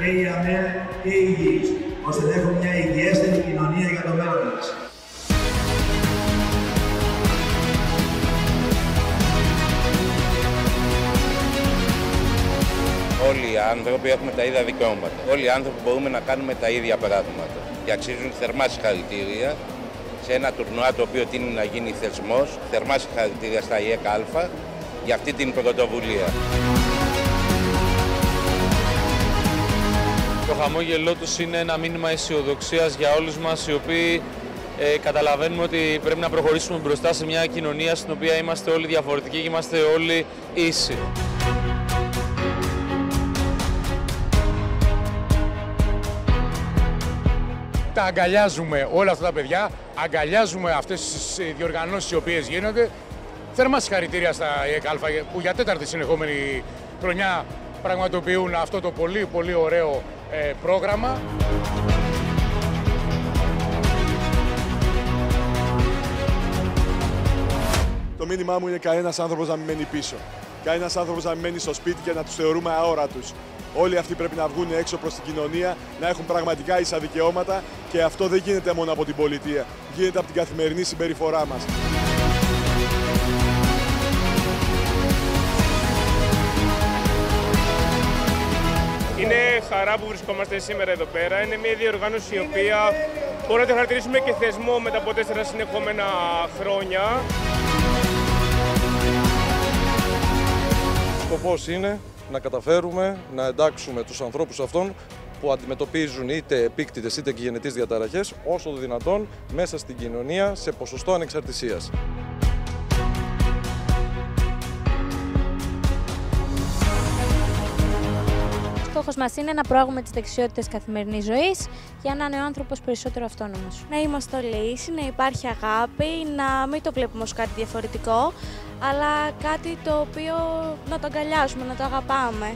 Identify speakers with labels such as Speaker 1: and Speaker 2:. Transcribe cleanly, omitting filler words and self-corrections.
Speaker 1: και οι ΑΜΕ και οι υγιείς, ώστε να έχουμε μια υγιέστερη κοινωνία για το μέλλον μας.
Speaker 2: Όλοι οι άνθρωποι έχουμε τα ίδια δικαιώματα. Όλοι οι άνθρωποι μπορούμε να κάνουμε τα ίδια πράγματα. Και αξίζουν θερμά συγχαρητήρια σε ένα τουρνουά το οποίο τείνει να γίνει θεσμός. Θερμά συγχαρητήρια στα ΙΕΚΑ για αυτή την πρωτοβουλία.
Speaker 3: Το χαμόγελό τους είναι ένα μήνυμα αισιοδοξίας για όλους μας, οι οποίοι καταλαβαίνουμε ότι πρέπει να προχωρήσουμε μπροστά σε μια κοινωνία στην οποία είμαστε όλοι διαφορετικοί και είμαστε όλοι ίσοι.
Speaker 4: Τα αγκαλιάζουμε όλα αυτά τα παιδιά, αγκαλιάζουμε αυτές τις διοργανώσεις οι οποίες γίνονται. Θερμά συγχαρητήρια στα ΙΕΚΑ που για τέταρτη συνεχόμενη χρονιά πραγματοποιούν αυτό το πολύ ωραίο πρόγραμμα.
Speaker 5: Το μήνυμά μου είναι κανένας άνθρωπος να μην μένει πίσω. Κανένας άνθρωπος να μην μένει στο σπίτι και να τους θεωρούμε αόρατους. Όλοι αυτοί πρέπει να βγουν έξω προς την κοινωνία, να έχουν πραγματικά ίσα δικαιώματα και αυτό δεν γίνεται μόνο από την πολιτεία. Γίνεται από την καθημερινή συμπεριφορά μας.
Speaker 6: Είναι χαρά που βρισκόμαστε σήμερα εδώ πέρα. Είναι μια διοργάνωση η οποία μπορούμε να τη χαρακτηρίσουμε και θεσμό μετά από 4 συνεχόμενα χρόνια.
Speaker 7: Σκοπός είναι να καταφέρουμε να εντάξουμε τους ανθρώπους αυτών που αντιμετωπίζουν είτε επίκτητες είτε και γενετείς διαταραχές όσο το δυνατόν μέσα στην κοινωνία σε ποσοστό ανεξαρτησίας.
Speaker 8: Στόχος μας είναι να προάγουμε τις δεξιότητες καθημερινής ζωής για να είναι ο άνθρωπος περισσότερο αυτόνομος. Να είμαστε όλοι ίσοι, να υπάρχει αγάπη, να μην το βλέπουμε ως κάτι διαφορετικό, αλλά κάτι το οποίο να το αγκαλιάζουμε, να το αγαπάμε.